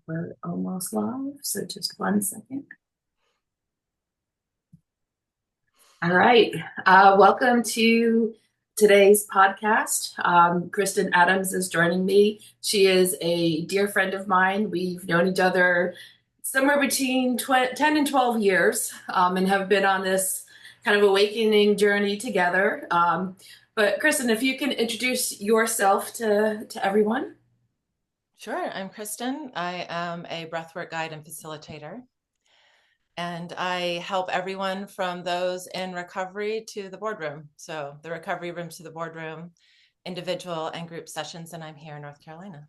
We're almost live, so just 1 second. All right. Welcome to today's podcast. Kristen Adams is joining me. She is a dear friend of mine. We've known each other somewhere between 10 and 12 years and have been on this kind of awakening journey together. But Kristen, if you can introduce yourself to everyone. Sure, I'm Kristen. I am a breathwork guide and facilitator, and I help everyone from those in recovery to the boardroom. So the recovery room to the boardroom, individual and group sessions, and I'm here in North Carolina.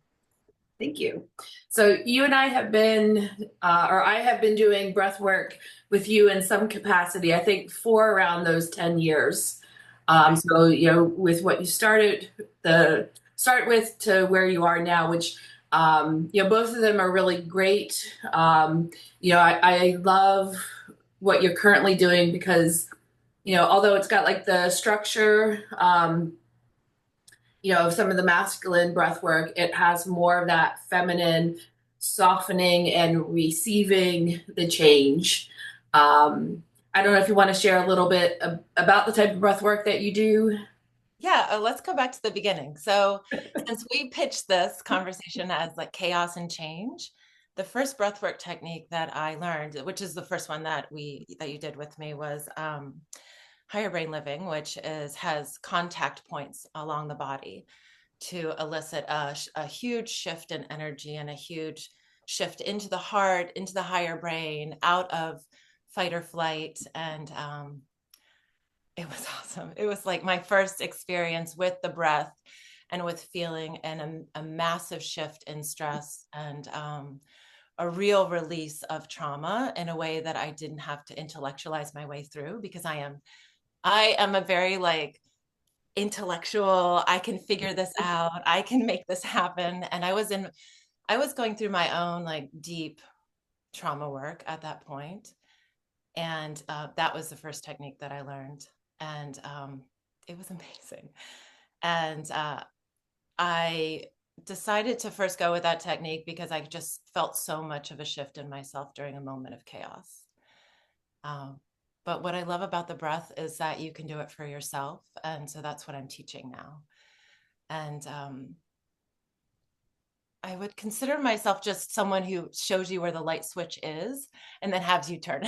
Thank you. So you and I have been, or I have been doing breath work with you in some capacity, I think for around those 10 years. Right. So, with what you start with to where you are now, which, both of them are really great. I love what you're currently doing because, although it's got like the structure, of some of the masculine breath work, it has more of that feminine softening and receiving the change. I don't know if you want to share a little bit about the type of breath work that you do. Yeah, let's go back to the beginning. So since we pitched this conversation as like chaos and change, the first breathwork technique that I learned, which is the first one that you did with me, was higher brain living, which has contact points along the body to elicit a huge shift in energy and a huge shift into the heart, into the higher brain, out of fight or flight. And it was awesome. It was like my first experience with the breath and with feeling and a massive shift in stress and a real release of trauma in a way that I didn't have to intellectualize my way through because I am a very like intellectual, I can figure this out, I can make this happen. And I was going through my own like deep trauma work at that point. And that was the first technique that I learned. And it was amazing. And I decided to first go with that technique because I just felt so much of a shift in myself during a moment of chaos. Um, but what I love about the breath is that you can do it for yourself. And so that's what I'm teaching now. And I would consider myself just someone who shows you where the light switch is and then has you turn,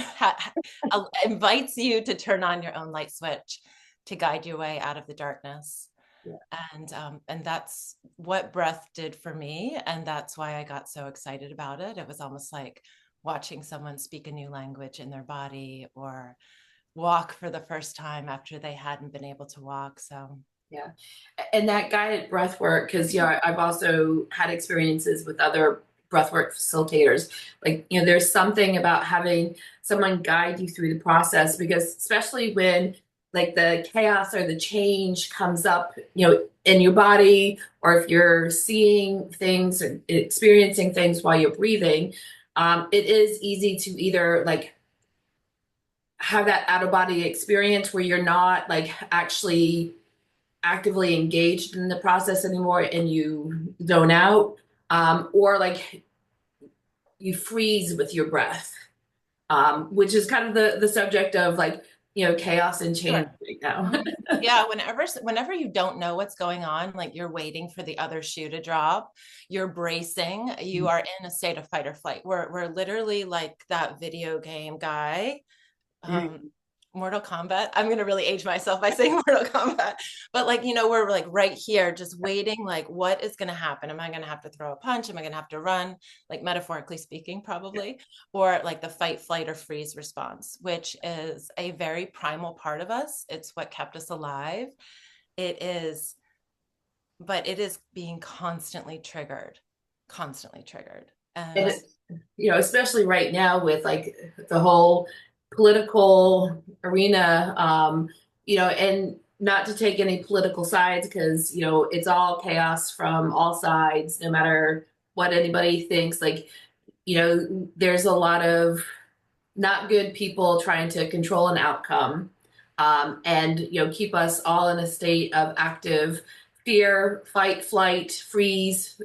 invites you to turn on your own light switch to guide your way out of the darkness. Yeah. And that's what breath did for me. And that's why I got so excited about it. It was almost like watching someone speak a new language in their body or walk for the first time after they hadn't been able to walk. So Yeah. And that guided breath work, because I've also had experiences with other breathwork facilitators. Like, there's something about having someone guide you through the process, because especially when like the chaos or the change comes up, in your body, or if you're seeing things or experiencing things while you're breathing, it is easy to either like have that out of body experience where you're not like actually actively engaged in the process anymore and you zone out, or like you freeze with your breath, which is kind of the subject of like, chaos and change sure. right now. Yeah, whenever you don't know what's going on, like you're waiting for the other shoe to drop, you're bracing, you are in a state of fight or flight. We're literally like that video game guy, um, Mortal Kombat. I'm gonna really age myself by saying Mortal Kombat, but like we're like right here, just waiting. Like, what is gonna happen? Am I gonna have to throw a punch? Am I gonna have to run? Like metaphorically speaking, probably, or like the fight, flight, or freeze response, which is a very primal part of us. It's what kept us alive. It is, but it is being constantly triggered, And and it, especially right now with like the whole political arena, and not to take any political sides, because it's all chaos from all sides, no matter what anybody thinks. Like, there's a lot of not good people trying to control an outcome, and keep us all in a state of active fear, fight, flight, freeze.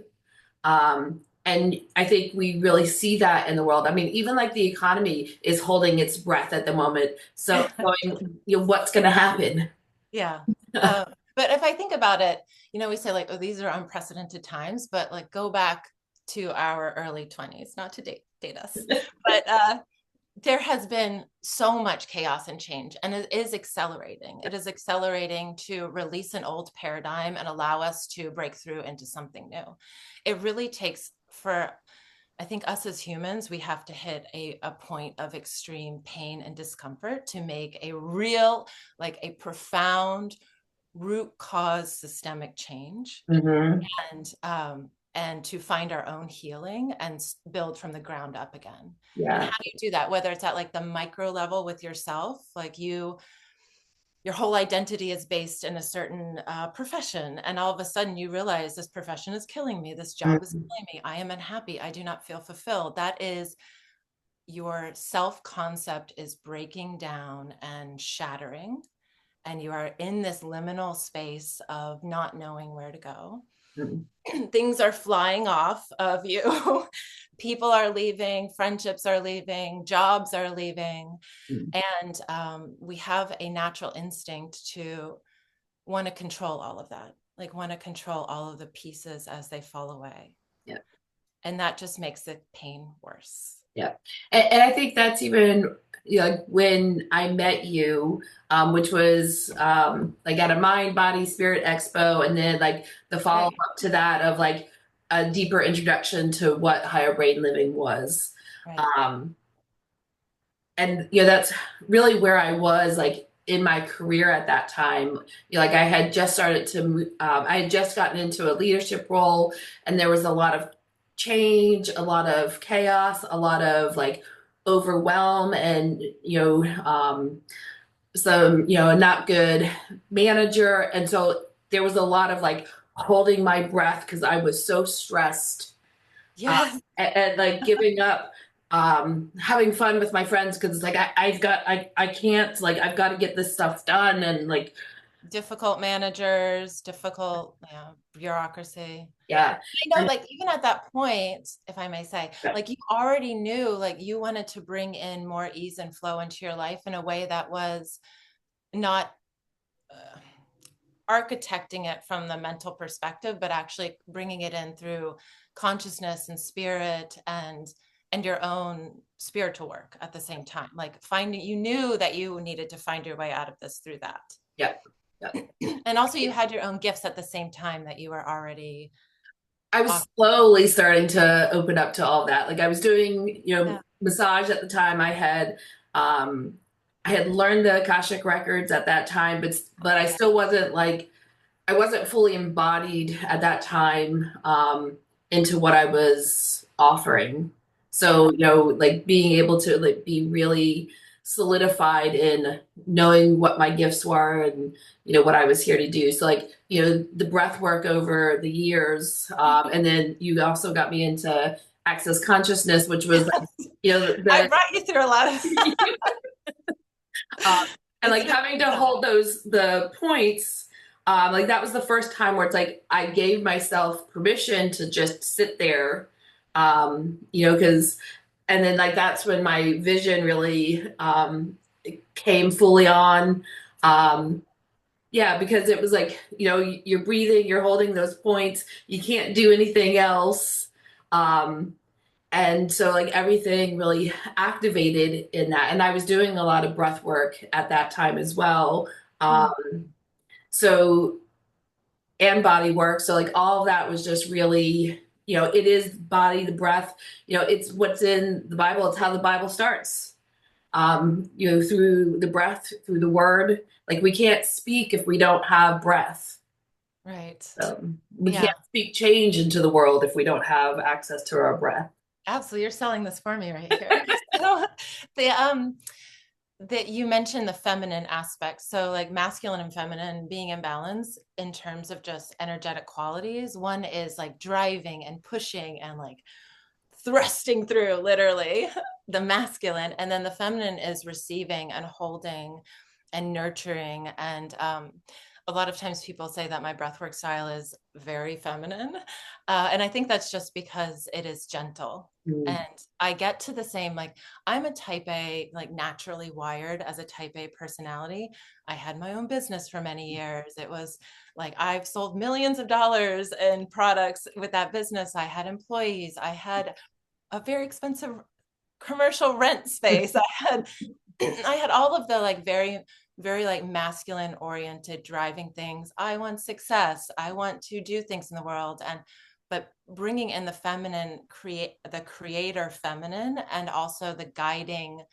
And I think we really see that in the world. I mean, even like the economy is holding its breath at the moment. So going, what's going to happen? Yeah. But if I think about it, we say like, oh, these are unprecedented times, but like go back to our early 20s, not to date us, but there has been so much chaos and change, and it is accelerating. It is accelerating to release an old paradigm and allow us to break through into something new. It really takes for, I think, us as humans, we have to hit a point of extreme pain and discomfort to make a real, like a profound root cause systemic change. Hmm. And to find our own healing and build from the ground up again. And Yeah. how do you do that? Whether it's at like the micro level with yourself, like your whole identity is based in a certain profession, and all of a sudden you realize this profession is killing me, this job is Mhm. killing me, I am unhappy, I do not feel fulfilled. That is, your self-concept is breaking down and shattering, and you are in this liminal space of not knowing where to go. Mhm. Things are flying off of you. People are leaving, friendships are leaving, jobs are leaving. And we have a natural instinct to want to control all of that, like want to control all of the pieces as they fall away. Yeah. And that just makes the pain worse. Yeah. And I think that's even, like when I met you, which was like at a Mind, Body, Spirit Expo, and then like the follow Right, up to that of like a deeper introduction to what higher brain living was. right. Um, and that's really where I was like in my career at that time. Like I had just started to I had just gotten into a leadership role, and there was a lot of change, a lot of chaos, a lot of like overwhelm, and some a not good manager. And so there was a lot of like holding my breath because I was so stressed, Yes. and like giving up having fun with my friends because it's like I can't, like I've got to get this stuff done, and like Difficult managers, difficult, bureaucracy. yeah. I know, And like, even at that point, if I may say, like, you already knew, like, you wanted to bring in more ease and flow into your life in a way that was not uh, architecting it from the mental perspective, but actually bringing it in through consciousness and spirit and your own spiritual work at the same time. Like, you knew that you needed to find your way out of this through that. yeah, yeah. And also, you had your own gifts at the same time that you were already I was off. slowly starting to open up to all that. Like I was doing, Yeah. massage at the time. I had learned the Akashic records at that time, but I still wasn't like I wasn't fully embodied at that time into what I was offering. Yeah. So, like being able to like be really solidified in knowing what my gifts were, and what I was here to do. So like, the breath work over the years. And then you also got me into access consciousness, which was like, I the brought you through a lot of Um, and it's like been having to hold the points, like that was the first time where it's like I gave myself permission to just sit there, because, and then like that's when my vision really came fully on. Um, yeah, because it was like, you're breathing, you're holding those points, you can't do anything else. Um, and so like everything really activated in that, and I was doing a lot of breath work at that time as well. Mm, So and body work, so like all of that was just really, it is body, the breath, it's what's in the Bible. It's how the Bible starts, through the breath, through the word. Like we can't speak if we don't have breath. right. We Yeah, can't speak change into the world if we don't have access to our breath. absolutely. You're selling this for me right here. So the that you mentioned the feminine aspect. So like masculine and feminine being in balance in terms of just energetic qualities. One is like driving and pushing and like thrusting through, literally, the masculine, and then the feminine is receiving and holding and nurturing. And a lot of times people say that my breathwork style is very feminine. And I think that's just because it is gentle. Mm. And I get to the same, like, I'm a type A, like naturally wired as a type A personality. I had my own business for many years. It was like I've sold millions of dollars in products with that business. I had employees. I had a very expensive commercial rent space. I had all of the like very like masculine oriented driving things. I want success. I want to do things in the world. And but bringing in the feminine, the creator feminine, and also the guiding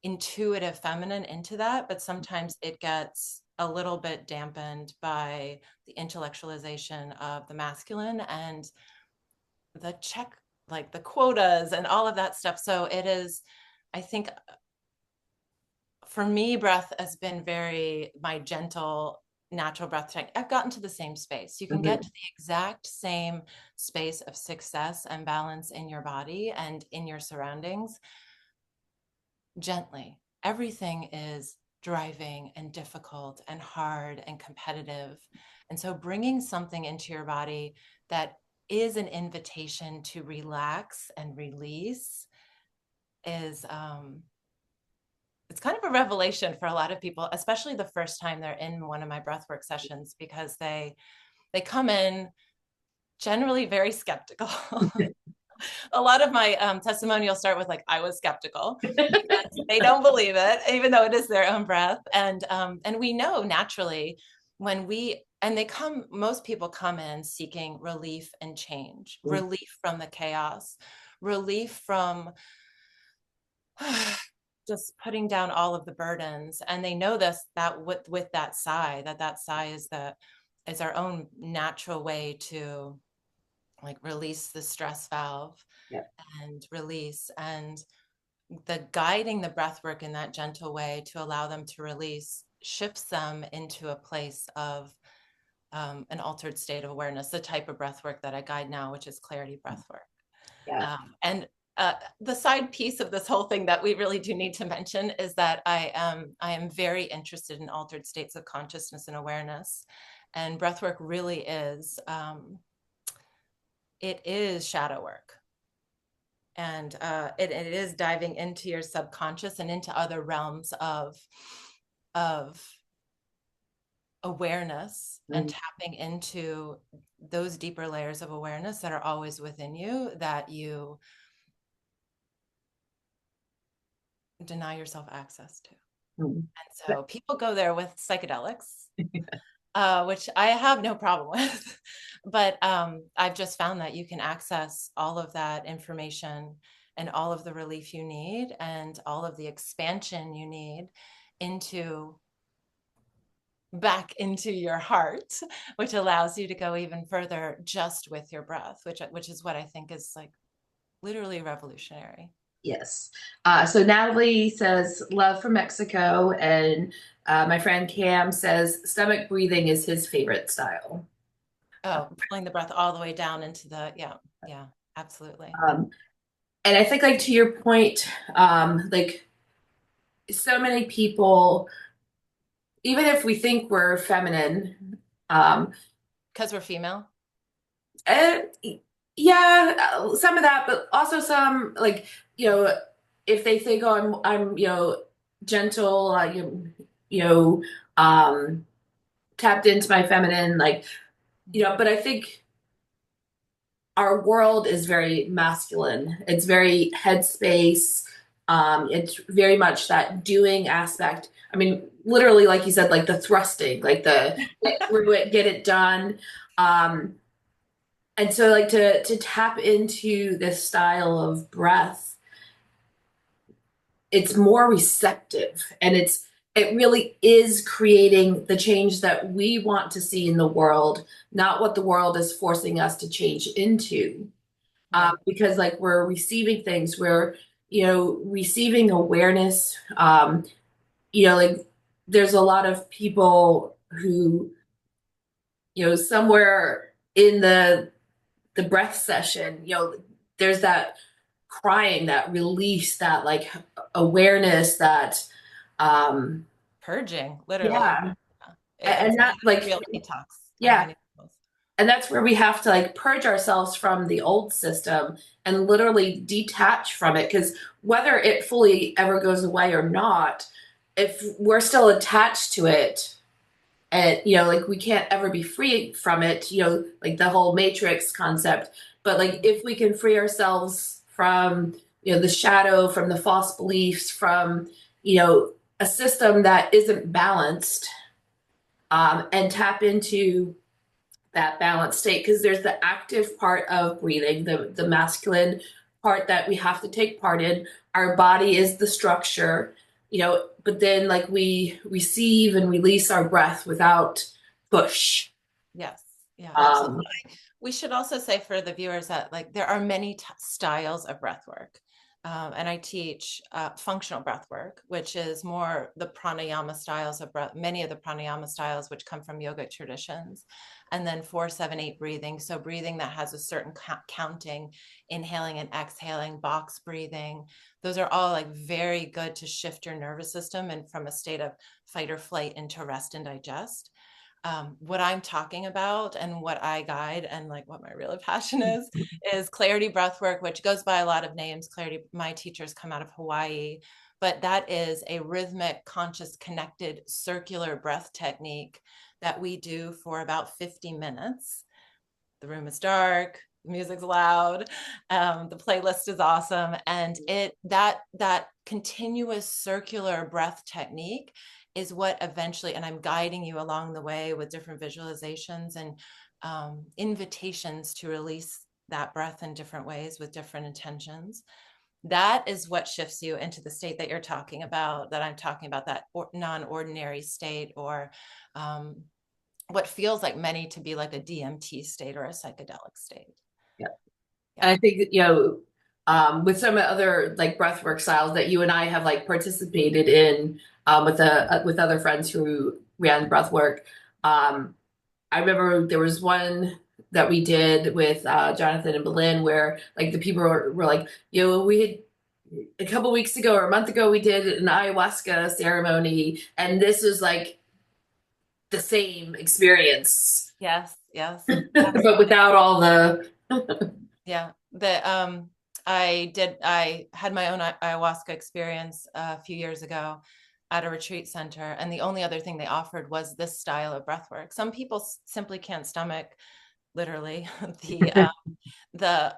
intuitive feminine into that. But sometimes it gets a little bit dampened by the intellectualization of the masculine and the check, like the quotas and all of that stuff. So it is, I think for me, breath has been very my gentle, natural breath technique. I've gotten to the same space. You can get to the exact same space of success and balance in your body and in your surroundings gently. Everything is driving and difficult and hard and competitive. And so bringing something into your body that is an invitation to relax and release is it's kind of a revelation for a lot of people, especially the first time they're in one of my breathwork sessions, because they come in generally very skeptical. A lot of my testimonials start with like, I was skeptical. They don't believe it, even though it is their own breath. And we know naturally when most people come in seeking relief and change, relief from the chaos, relief from just putting down all of the burdens. And they know this, that with that sigh, that sigh is our own natural way to like release the stress valve. Yeah. And release, and the guiding the breath work in that gentle way to allow them to release shifts them into a place of an altered state of awareness, the type of breath work that I guide now, which is clarity breath work. Yeah. And the side piece of this whole thing that we really do need to mention is that I am very interested in altered states of consciousness and awareness. And breathwork really is, it is shadow work. And it is diving into your subconscious and into other realms of awareness and tapping into those deeper layers of awareness that are always within you that you deny yourself access to. And so people go there with psychedelics, which I have no problem with. But I've just found that you can access all of that information and all of the relief you need and all of the expansion you need back into your heart, which allows you to go even further just with your breath, which is what I think is like literally revolutionary. Yes. So Natalie says, love from Mexico. And my friend Cam says, stomach breathing is his favorite style. Oh, pulling the breath all the way down into yeah, absolutely. And I think, like, to your point, like, so many people, even if we think we're feminine, Because we're female? and yeah, some of that, but also some, like, if they think, oh, I'm gentle, you know, um, tapped into my feminine, like, but I think our world is very masculine. It's very headspace. It's very much that doing aspect. I mean, literally, like you said, like the thrusting, like the get through it, get it done. And so, like, to tap into this style of breath, it's more receptive, and it really is creating the change that we want to see in the world, not what the world is forcing us to change into. Because, like, we're receiving things, we're receiving awareness. Like, there's a lot of people who, somewhere in the breath session, there's that crying, that release, that, like, awareness, that Purging, literally. yeah. And It's that a like, real detox on yeah. many levels. And that's where we have to like purge ourselves from the old system and literally detach from it. Because whether it fully ever goes away or not, if we're still attached to it, and like we can't ever be free from it, like the whole matrix concept. But like if we can free ourselves from the shadow, from the false beliefs, from a system that isn't balanced, and tap into that balanced state, because there's the active part of breathing, the masculine part that we have to take part in. Our body is the structure, but then like we receive and release our breath without push. Yes. Yeah, absolutely. um We should also say for the viewers that like there are many styles of breath work. And I teach functional breath work, which is more the pranayama styles of breath, many of the pranayama styles, which come from yogic traditions. And then 4-7-8 breathing. So breathing that has a certain counting, inhaling and exhaling, box breathing. Those are all like very good to shift your nervous system and from a state of fight or flight into rest and digest. What I'm talking about and what I guide and like what my real passion is clarity breath work, which goes by a lot of names. Clarity, my teachers come out of Hawaii, but that is a rhythmic, conscious, connected, circular breath technique that we do for about 50 minutes. The room is dark, the music's loud, the playlist is awesome, and that continuous circular breath technique is what eventually, and I'm guiding you along the way with different visualizations and invitations to release that breath in different ways with different intentions. That is what shifts you into the state that you're talking about, that I'm talking about, that non-ordinary state, or what feels like many to be like a DMT state or a psychedelic state. yeah. Yeah. And I think that, with some other like breathwork styles that you and I have like participated in, with other friends who ran breathwork. I remember there was one that we did with Jonathan and Berlin, where like the people were like, we had a couple weeks ago or a month ago, we did an ayahuasca ceremony, and this was like the same experience, Yes. Yes. but without all the. Yeah. I had my own ayahuasca experience a few years ago at a retreat center. And the only other thing they offered was this style of breath work. Some people simply can't stomach literally the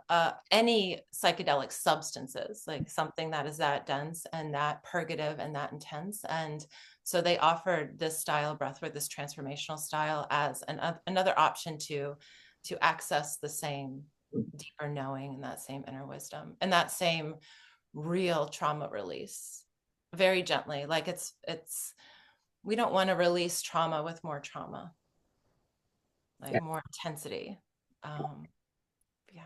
any psychedelic substances, like something that is that dense and that purgative and that intense. And so they offered this style of breathwork, this transformational style, as another option to access the same deeper knowing and that same inner wisdom and that same real trauma release, very gently. Like it's we don't want to release trauma with more trauma, like more intensity. Yeah.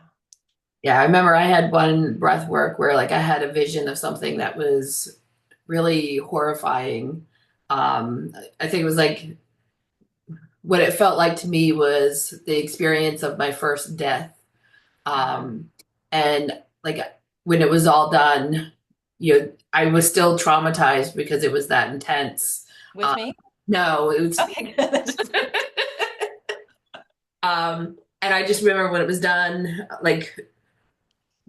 Yeah, I remember I had one breath work where like I had a vision of something that was really horrifying. I think it was like what it felt like to me was the experience of my first death. And like when it was all done, I was still traumatized because it was that intense. With me? No, it was. Okay, good. And I just remember when it was done, like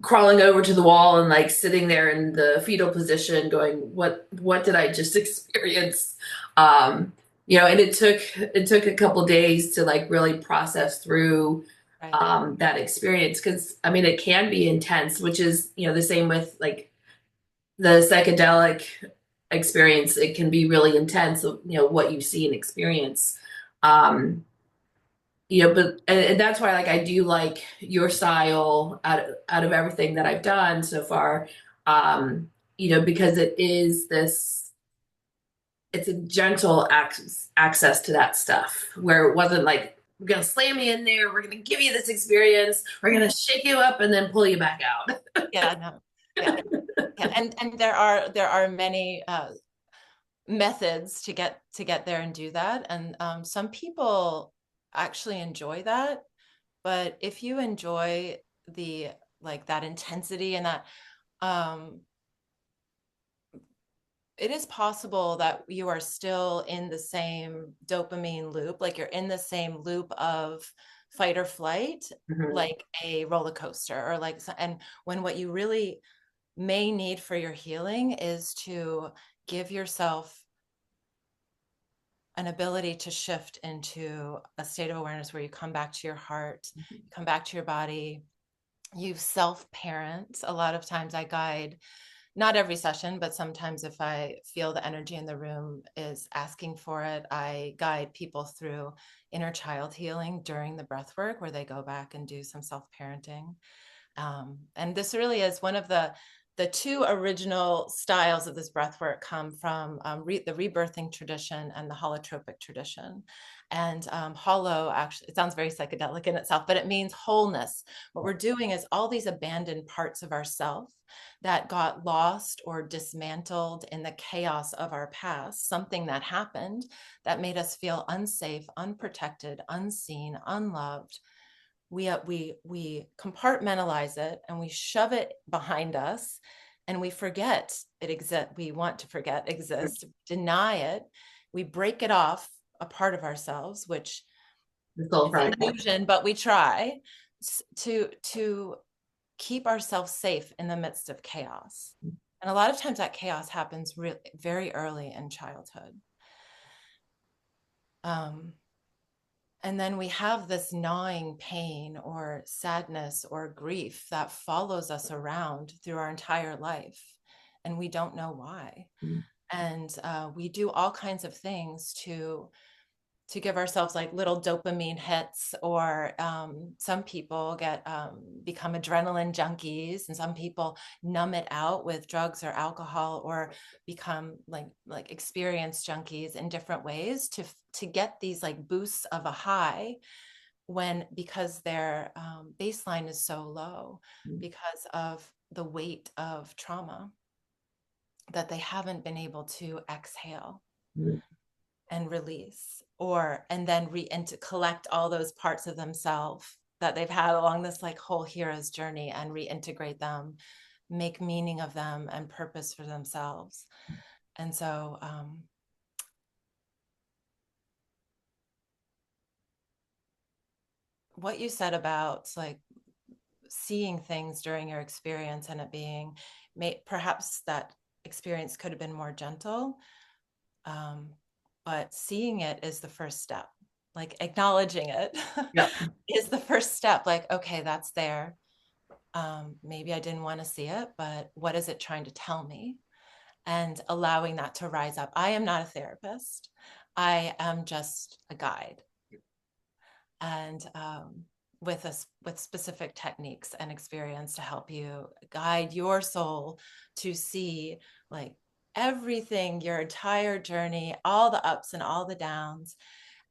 crawling over to the wall and like sitting there in the fetal position going, what did I just experience? And it took a couple days to like really process through Right. that experience, because I mean it can be intense, which is the same with like the psychedelic experience. It can be really intense, what you see and experience. um but and that's why like I do like your style out of everything that I've done so far. Because it's a gentle access to that stuff, where it wasn't like we're gonna slam you in there, we're gonna give you this experience, we're gonna shake you up and then pull you back out. Yeah, no. Yeah. Yeah. And there are many methods to get there and do that. And some people actually enjoy that. But if you enjoy the like that intensity and that um it is possible that you are still in the same dopamine loop, like you're in the same loop of fight or flight, Mhm. like a roller coaster, or like, and when what you really may need for your healing is to give yourself an ability to shift into a state of awareness where you come back to your heart, you come back to your body, you self-parent. A lot of times I guide, not every session, but sometimes if I feel the energy in the room is asking for it, I guide people through inner child healing during the breath work, where they go back and do some self-parenting. And this really is one of the two original styles of this breath work come from the rebirthing tradition and the holotropic tradition. And holo, actually, it sounds very psychedelic in itself, but it means wholeness. What we're doing is all these abandoned parts of ourself that got lost or dismantled in the chaos of our past, something that happened that made us feel unsafe, unprotected, unseen, unloved. We compartmentalize it and we shove it behind us, and we forget it exists. We want to forget exists, deny it. We break it off a part of ourselves, which The soul is an project. illusion, but we try to keep ourselves safe in the midst of chaos. And a lot of times that chaos happens very early in childhood. And then we have this gnawing pain or sadness or grief that follows us around through our entire life, and we don't know why. Mhm. And we do all kinds of things to give ourselves like little dopamine hits, or some people become adrenaline junkies, and some people numb it out with drugs or alcohol, or become like experience junkies in different ways to get these like boosts of a high, because their baseline is so low because of the weight of trauma that they haven't been able to exhale Mhm. and release, and then and to collect all those parts of themselves that they've had along this like whole hero's journey, and reintegrate them, make meaning of them and purpose for themselves. And so what you said about like seeing things during your experience, and it being perhaps that experience could have been more gentle, but seeing it is the first step. Like acknowledging it Yeah. is the first step. Like, okay, that's there. Maybe I didn't want to see it, but what is it trying to tell me? And allowing that to rise up. I am not a therapist. I am just a guide, and with specific techniques and experience to help you guide your soul to see like everything, your entire journey, all the ups and all the downs,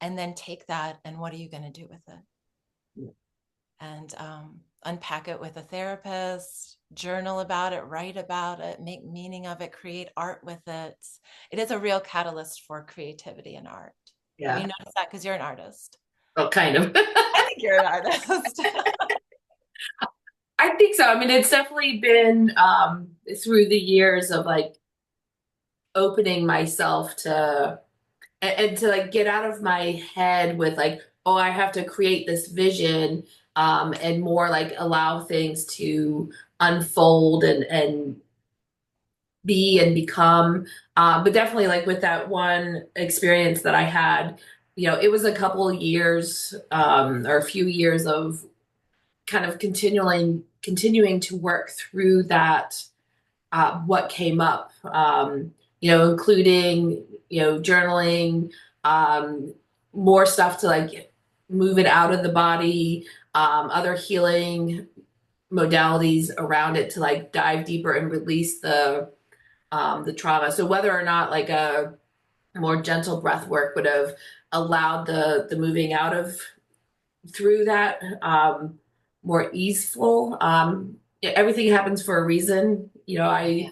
and then take that and what are you going to do with it? Yeah. And unpack it with a therapist, journal about it, write about it, make meaning of it, create art with it. It is a real catalyst for creativity and art. Have you Yeah. noticed that? Because you're an artist. Well, kind of. I think you're an artist. I think so. I mean, it's definitely been through the years of like opening myself to and to like get out of my head with like, oh, I have to create this vision, and more like allow things to unfold and be and become. But definitely like with that one experience that I had, it was a couple of years, or a few years of kind of continuing to work through that, what came up, including, journaling, more stuff to like move it out of the body, other healing modalities around it to like dive deeper and release the trauma. So whether or not like a more gentle breath work would have allowed the moving out of through that, more easeful. Everything happens for a reason. Yeah. I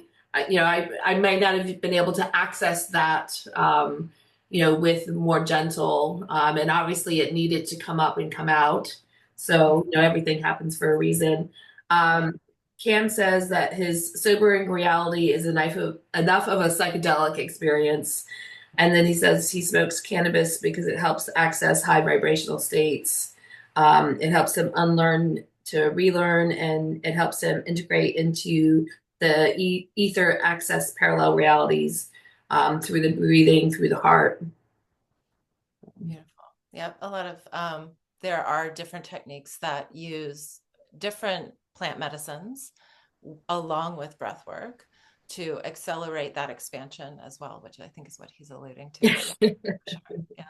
might not have been able to access that, with more gentle, and obviously it needed to come up and come out. So, everything happens for a reason. Right. Cam says that his sobering reality is enough of a psychedelic experience. And then he says he smokes cannabis because it helps access high vibrational states. It helps him unlearn to relearn, and it helps him integrate into the ether access parallel realities through the breathing, through the heart. Beautiful. Yep. A lot of there are different techniques that use different plant medicines along with breath work to accelerate that expansion as well, which I think is what he's alluding to. But yeah,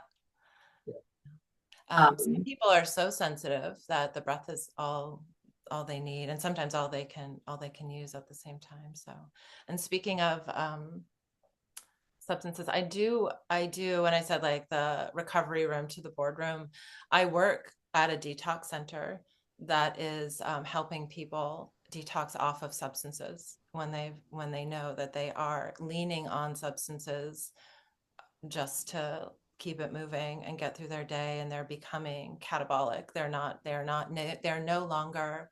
sure. Yeah. Some um, people are so sensitive that the breath is all they need, and sometimes all they can use at the same time. So, and speaking of substances, I do when I said like the recovery room to the boardroom, I work at a detox center that is helping people detox off of substances when they know that they are leaning on substances just to keep it moving and get through their day, and they're becoming catabolic. They're no longer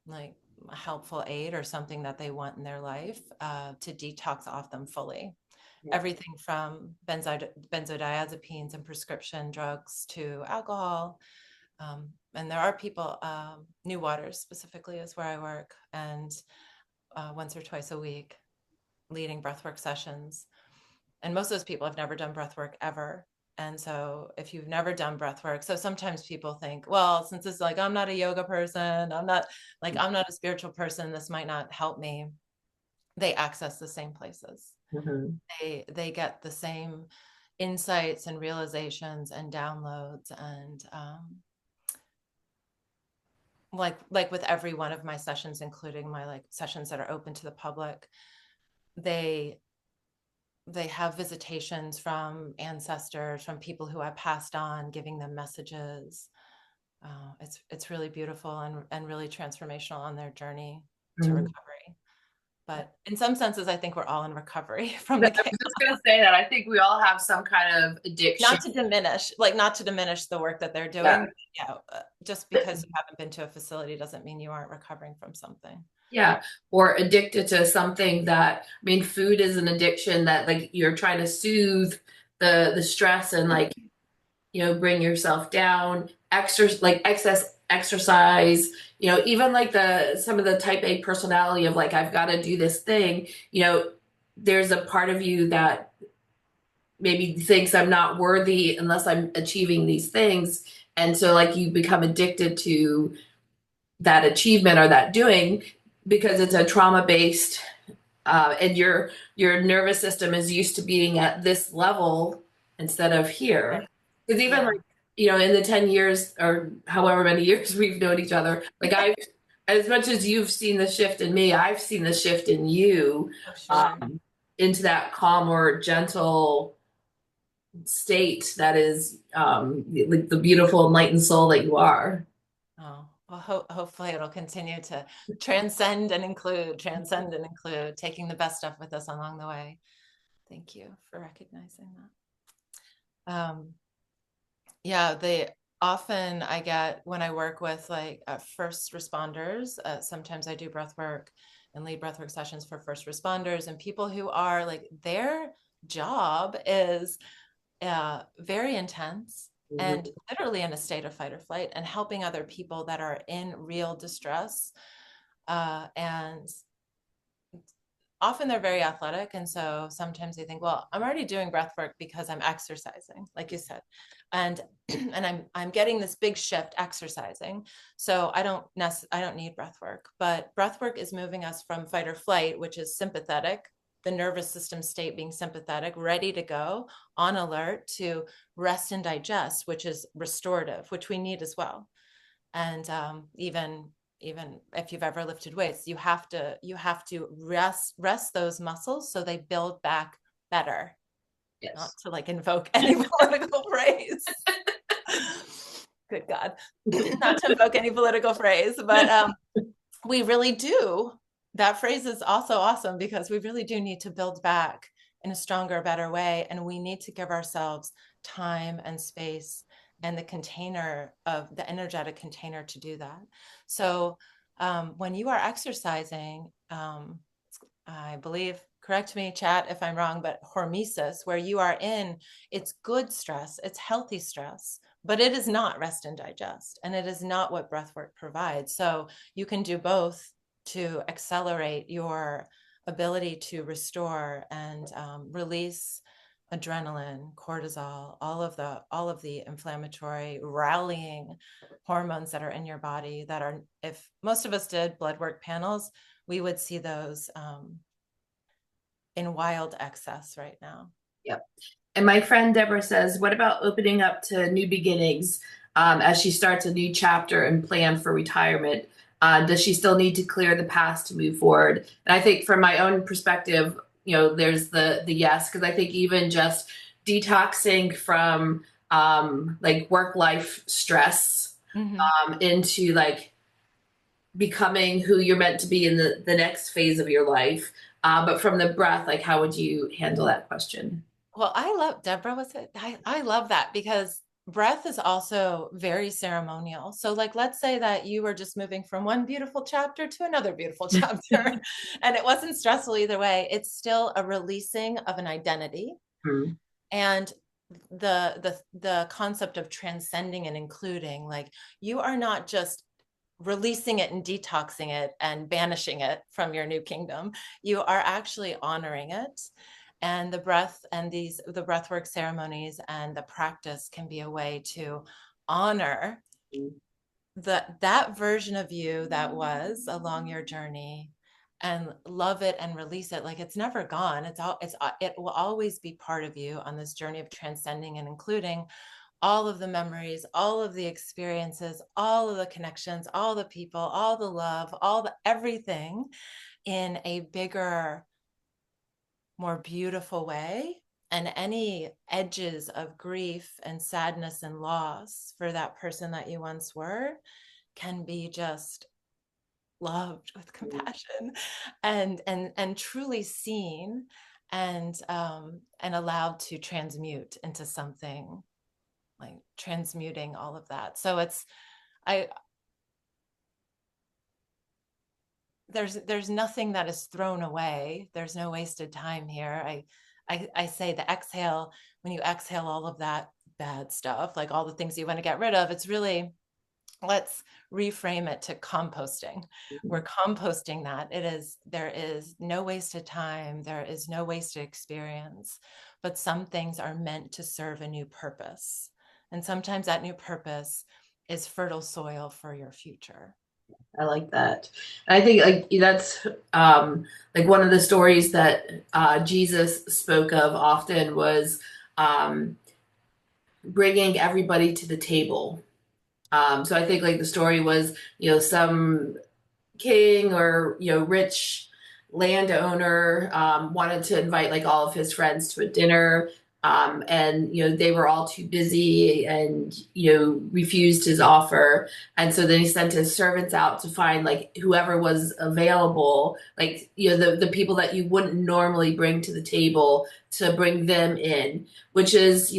like a helpful aid or something that they want in their life, to detox off them fully. yeah. Everything from benzodiazepines and prescription drugs to alcohol. And there are people, New Waters specifically is where I work, and once or twice a week leading breathwork sessions. And most of those people have never done breathwork ever. And so if you've never done breathwork, so sometimes people think, well, since it's like, I'm not a yoga person, I'm not a spiritual person, this might not help me. They access the same places. Mhm. They get the same insights and realizations and downloads, and like with every one of my sessions, including my like sessions that are open to the public, they have visitations from ancestors, from people who have passed on, giving them messages. It's really beautiful and really transformational on their journey to Mhm. recovery. But in some senses, I think we're all in recovery from I the was just gonna say that I think we all have some kind of addiction. not to diminish the work that they're Yeah. doing. Yeah, just because you haven't been to a facility doesn't mean you aren't recovering from something. Yeah, or addicted to something that, I mean, food is an addiction that like you're trying to soothe the stress and like, bring yourself down, like excess exercise, even like the some of the type A personality of like I've got to do this thing, there's a part of you that maybe thinks I'm not worthy unless I'm achieving these things. And so like you become addicted to that achievement or that doing because it's a trauma based, and your nervous system is used to being at this level instead of here. Right. Because even Yeah. like in the 10 years or however many years we've known each other, like I, as much as you've seen the shift in me, I've seen the shift in you, Oh, sure. um, into that calmer, gentle state that is, like the beautiful enlightened soul that you are. Oh, well, hopefully it'll continue to transcend and include, taking the best stuff with us along the way. Thank you for recognizing that. Yeah, they often I get when I work with like first responders, sometimes I do breath work and lead breathwork sessions for first responders and people who are like their job is very intense and Mhm. literally in a state of fight or flight, and helping other people that are in real distress. And often they're very athletic. And so sometimes they think, well, I'm already doing breath work because I'm exercising, like you said. And and I'm getting this big shift exercising. So I don't need breath work. But breath work is moving us from fight or flight, which is sympathetic, the nervous system state being sympathetic, ready to go, on alert, to rest and digest, which is restorative, which we need as well. And even if you've ever lifted weights, you have to rest those muscles so they build back better. Not Yes. to like invoke any political phrase. Good God. Not to invoke any political phrase, but we really do. That phrase is also awesome because we really do need to build back in a stronger, better way. And we need to give ourselves time and space and the energetic container to do that. So when you are exercising, I believe, correct me, chat, if I'm wrong, but hormesis, where you are in, it's good stress, it's healthy stress, but it is not rest and digest. And it is not what breathwork provides. So you can do both to accelerate your ability to restore and release adrenaline, cortisol, all of the inflammatory rallying hormones that are in your body that are, if most of us did blood work panels, we would see those in wild excess right now. Yep. And my friend Deborah says, what about opening up to new beginnings as she starts a new chapter and plan for retirement? Does she still need to clear the past to move forward? And I think from my own perspective, there's the yes, because I think even just detoxing from like work life stress into like becoming who you're meant to be in the next phase of your life. But from the breath, like how would you handle that question? Well, I love Deborah. Was it? I love that because breath is also very ceremonial. So, like, let's say that you were just moving from one beautiful chapter to another beautiful chapter, and it wasn't stressful either way. It's still a releasing of an identity, Hmm. and the concept of transcending and including. Like, you are not just releasing it and detoxing it and banishing it from your new kingdom. You are actually honoring it. And the breath and the breathwork ceremonies and the practice can be a way to honor that version of you that was along your journey and love it and release it. Like it's never gone. It will always be part of you on this journey of transcending and including all of the memories, all of the experiences, all of the connections, all the people, all the love, all the everything in a bigger, more beautiful way. And any edges of grief and sadness and loss for that person that you once were can be just loved with compassion and truly seen and allowed to transmute into something, like transmuting all of that. So I there's nothing that is thrown away. There's no wasted time here. I say the exhale, when you exhale all of that bad stuff, like all the things you want to get rid of, it's really, let's reframe it to composting. We're composting that. There is no wasted time. There is no wasted experience, but some things are meant to serve a new purpose. And sometimes that new purpose is fertile soil for your future. I like that. I think like that's like one of the stories that Jesus spoke of often was um, bringing everybody to the table. So I think like the story was, some king or rich landowner wanted to invite like all of his friends to a dinner, and they were all too busy and refused his offer, and so then he sent his servants out to find like whoever was available, like the people that you wouldn't normally bring to the table, to bring them in, which is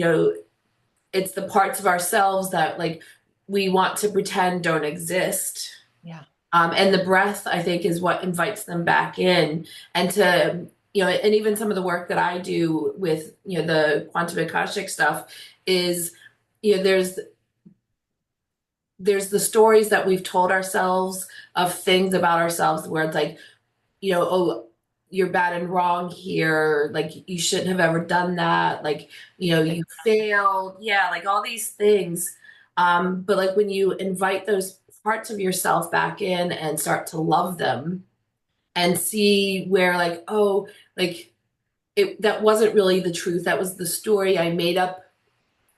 it's the parts of ourselves that like we want to pretend don't exist. Yeah. And the breath, I think, is what invites them back in. And to, and even some of the work that I do with, the quantum akashic stuff is, there's the stories that we've told ourselves of things about ourselves where it's like, oh, you're bad and wrong here. Like you shouldn't have ever done that. Like, you failed. Yeah, like all these things. But like when you invite those parts of yourself back in and start to love them and see where like, oh, like that wasn't really the truth. That was the story I made up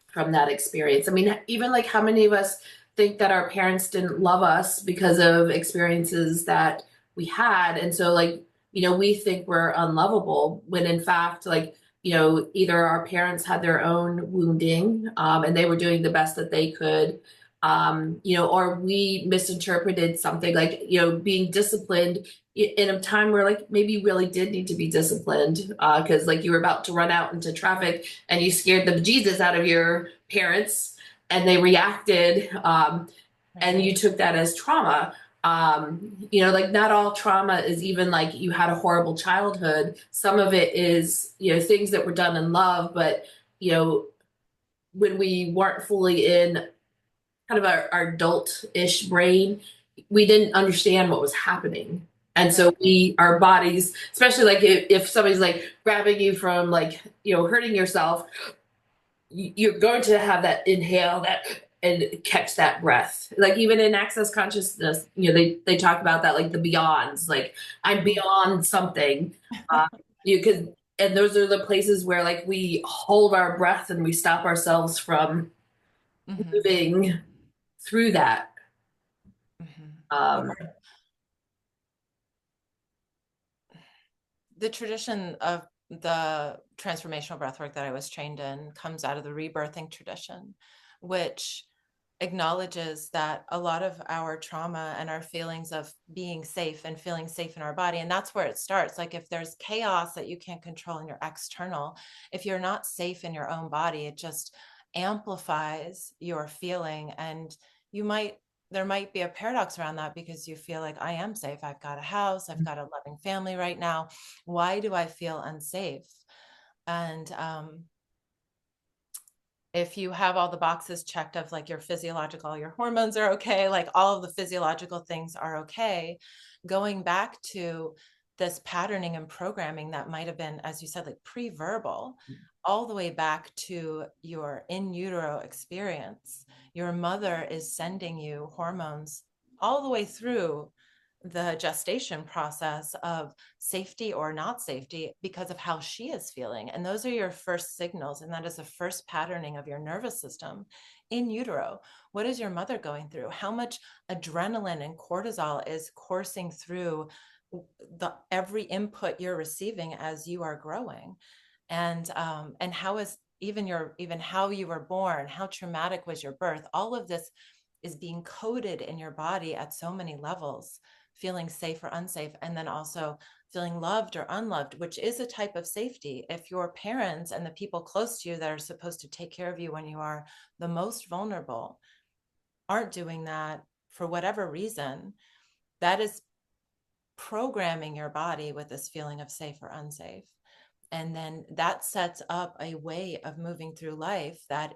from that experience. I mean, even like how many of us think that our parents didn't love us because of experiences that we had. And so like, we think we're unlovable when in fact, like, either our parents had their own wounding, and they were doing the best that they could, or we misinterpreted something like, being disciplined in a time where like maybe you really did need to be disciplined, because like you were about to run out into traffic and you scared the bejesus out of your parents and they reacted, and you took that as trauma. Like not all trauma is even like you had a horrible childhood. Some of it is, things that were done in love, but, you know, when we weren't fully in kind of our adult-ish brain, we didn't understand what was happening. And Right. so our bodies, especially like if somebody's like grabbing you from like, hurting yourself, you're going to have that inhale that and catch that breath. Like even in access consciousness, they talk about that, like the beyonds, like I'm Mhm. beyond something. You could, and those are the places where like we hold our breath and we stop ourselves from Mhm. moving through that. Mhm. Um, The tradition of the transformational breathwork that I was trained in comes out of the rebirthing tradition, which acknowledges that a lot of our trauma and our feelings of being safe and feeling safe in our body, and that's where it starts. Like if there's chaos that you can't control in your external, if you're not safe in your own body, it just amplifies your feeling. And you might there might be a paradox around that because you feel like I am safe. I've got a house, I've got a loving family right now. Why do I feel unsafe? And if you have all the boxes checked of like your physiological, your hormones are okay, like all of the physiological things are okay, going back to this patterning and programming that might have been, as you said, like pre-verbal, all the way back to your in utero experience. Your mother is sending you hormones all the way through the gestation process of safety or not safety because of how she is feeling. And those are your first signals. And that is the first patterning of your nervous system in utero. What is your mother going through? How much adrenaline and cortisol is coursing through the every input you're receiving as you are growing? And how is even how you were born, how traumatic was your birth? All of this is being coded in your body at so many levels, feeling safe or unsafe, and then also feeling loved or unloved, which is a type of safety. If your parents and the people close to you that are supposed to take care of you when you are the most vulnerable aren't doing that for whatever reason, that is programming your body with this feeling of safe or unsafe. And then that sets up a way of moving through life that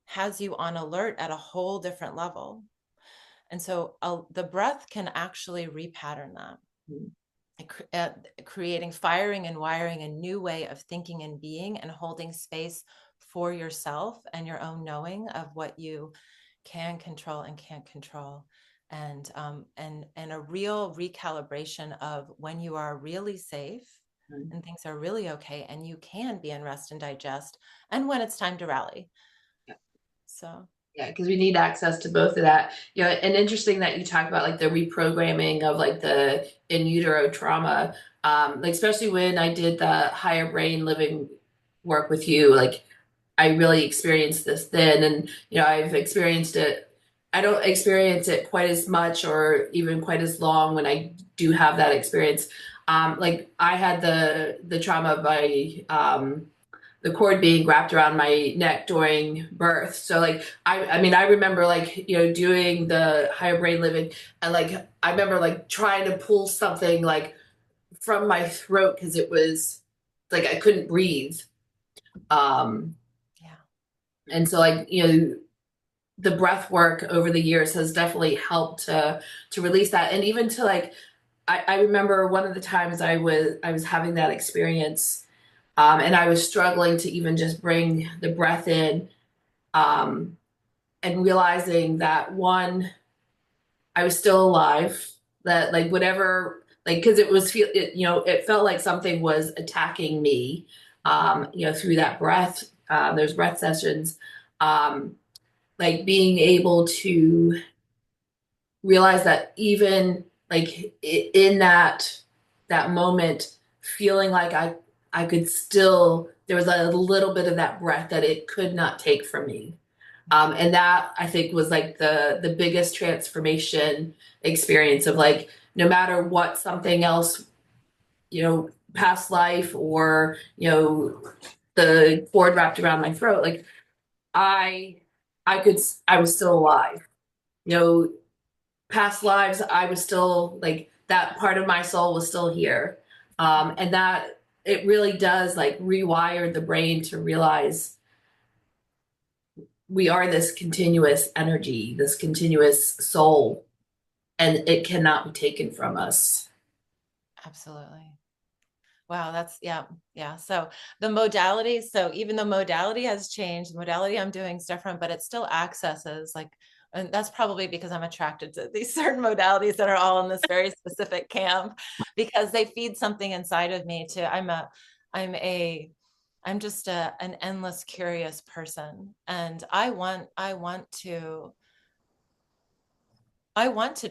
has you on alert at a whole different level. And so the breath can actually repattern that, creating, firing, and wiring a new way of thinking and being and holding space for yourself and your own knowing of what you can control and can't control. And a real recalibration of when you are really safe and things are really okay and you can be in rest and digest, and when it's time to rally. So Yeah, because we need access to both of that. And interesting that you talk about like the reprogramming of like the in utero trauma. Like especially when I did the higher brain living work with you, like I really experienced this then, and I've experienced it. I don't experience it quite as much or even quite as long when I do have that experience. Like I had the trauma by the cord being wrapped around my neck during birth. So like I mean I remember like doing the higher brain living, and like I remember like trying to pull something like from my throat because it was like I couldn't breathe. Um yeah. and so like the breath work over the years has definitely helped to release that, and even to like I remember one of the times I was having that experience, and I was struggling to even just bring the breath in, um, and realizing that one, I was still alive, that like whatever, like, because it felt like something was attacking me, through that breath. There's breath sessions, um, like being able to realize that even like in that moment, feeling like I could still, there was a little bit of that breath that it could not take from me. And that I think was like the biggest transformation experience of like no matter what something else, past life or the cord wrapped around my throat, like I I was still alive. You know, past lives, I was still like that part of my soul was still here. And that it really does like rewire the brain to realize we are this continuous energy, this continuous soul, and it cannot be taken from us. Absolutely. Wow, that's yeah, yeah. So the modality, so even the modality has changed, the modality I'm doing is different, but it still accesses like, and that's probably because I'm attracted to these certain modalities that are all in this very specific camp, because they feed something inside of me to, I'm a, I'm just an endless curious person. And I want to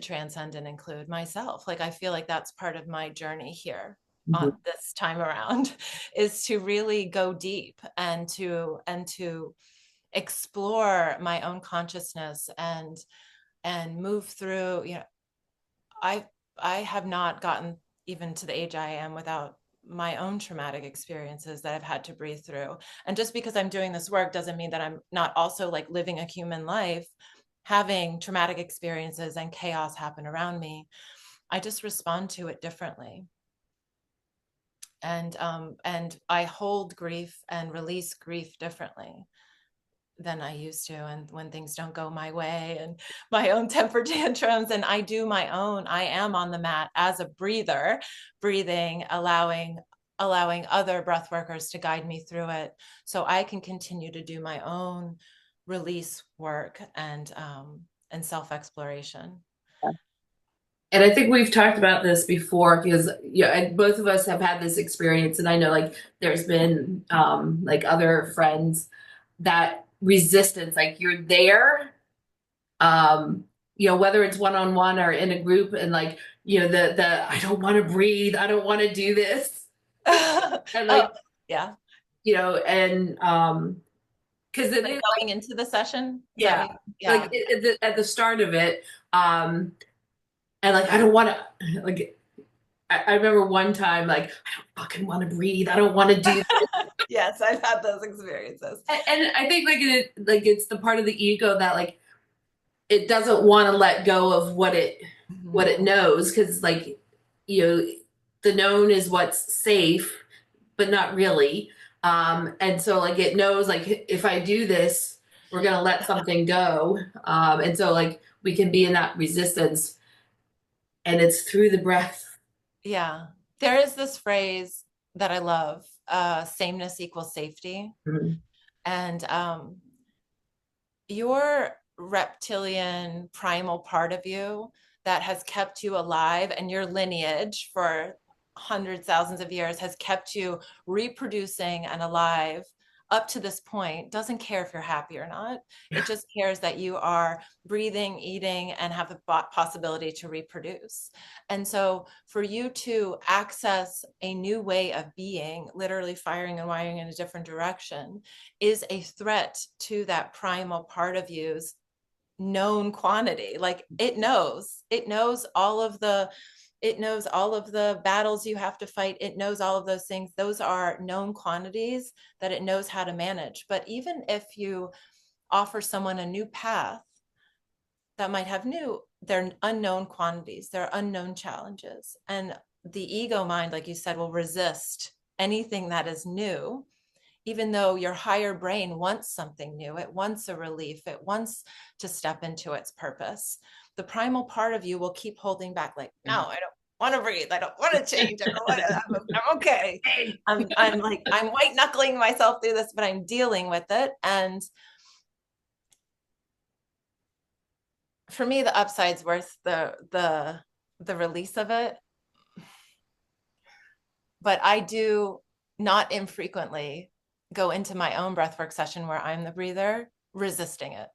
transcend and include myself. Like, I feel like that's part of my journey here on Mhm. this time around is to really go deep and to explore my own consciousness and move through, you know, I I have not gotten even to the age I am without my own traumatic experiences that I've had to breathe through. And just because I'm doing this work doesn't mean that I'm not also like living a human life, having traumatic experiences and chaos happen around me. I just respond to it differently. And I hold grief and release grief differently than I used to. And when things don't go my way and my own temper tantrums, and I am on the mat as a breather, breathing, allowing other breath workers to guide me through it so I can continue to do my own release work and self-exploration. And I think we've talked about this before because yeah, both of us have had this experience, and I know like there's been like other friends that resistance, like you're there, whether it's one on one or in a group, and like the I don't want to breathe, I don't want to do this, and Oh, like yeah. and because it Like is going into the session, is that yeah, what like yeah. at the start of it, and like I don't want to like. I remember one time, like, I don't fucking want to breathe. I don't want to do. Yes, I've had those experiences. And I think like it's the part of the ego that like it doesn't want to let go of what Mhm. it knows because like you know the known is what's safe, but not really. And so like it knows like if I do this, we're gonna let something go. And so like we can be in that resistance, and it's through the breath. Yeah. There is this phrase that I love, sameness equals safety. Mhm. And your reptilian primal part of you that has kept you alive and your lineage for hundreds, thousands of years has kept you reproducing and alive up to this point doesn't care if you're happy or not. It just cares that you are breathing, eating, and have the possibility to reproduce. And so for you to access a new way of being, literally firing and wiring in a different direction, is a threat to that primal part of you's known quantity. Like it knows all of the battles you have to fight. It knows all of those things. Those are known quantities that it knows how to manage. But even if you offer someone a new path that might have they're unknown quantities, they're unknown challenges. And the ego mind, like you said, will resist anything that is new, even though your higher brain wants something new, it wants a relief, it wants to step into its purpose. The primal part of you will keep holding back, like, no, I don't want to breathe. I don't want to change. I don't want to, I'm okay. I'm white knuckling myself through this, but I'm dealing with it. And for me, the upside's worth the release of it. But I do not infrequently go into my own breathwork session where I'm the breather, resisting it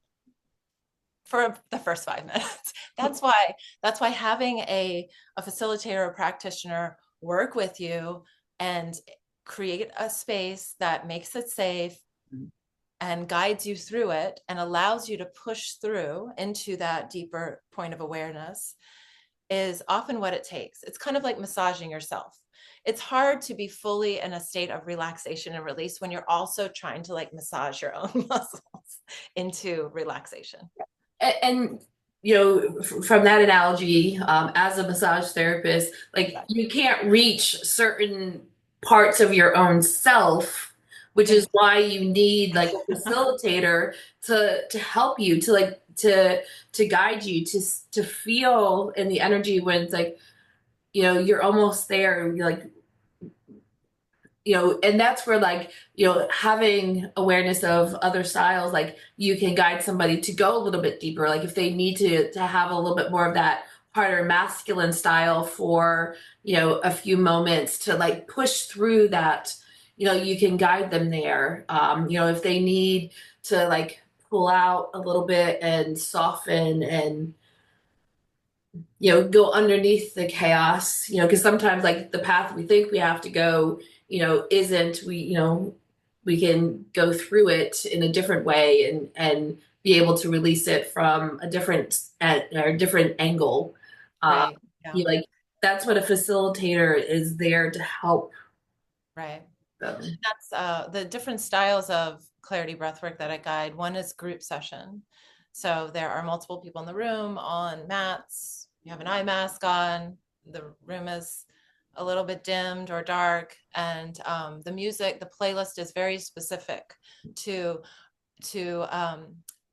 for the first 5 minutes. That's why having a facilitator or practitioner work with you and create a space that makes it safe and guides you through it and allows you to push through into that deeper point of awareness is often what it takes. It's kind of like massaging yourself. It's hard to be fully in a state of relaxation and release when you're also trying to like massage your own muscles into relaxation. And from that analogy, as a massage therapist, like you can't reach certain parts of your own self, which is why you need like a facilitator to help you, to guide you, to feel in the energy when it's like, you're almost there. You're like, and that's where like, having awareness of other styles, like you can guide somebody to go a little bit deeper. Like if they need to have a little bit more of that harder masculine style for, a few moments to like push through that, you can guide them there. If they need to like pull out a little bit and soften and go underneath the chaos, because sometimes like the path we think we have to go, isn't, we can go through it in a different way and be able to release it from a different or a different angle. Right. Yeah. Like that's what a facilitator is there to help Right. them. That's the different styles of clarity breathwork that I guide. One is group session. So there are multiple people in the room on mats. You have an eye mask on. The room is a little bit dimmed or dark, and the music, the playlist is very specific to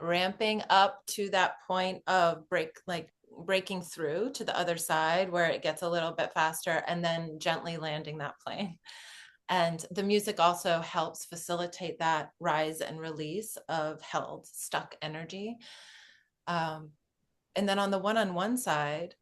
ramping up to that point of breaking through to the other side where it gets a little bit faster, and then gently landing that plane. And the music also helps facilitate that rise and release of held, stuck energy. And then on the one-on-one side,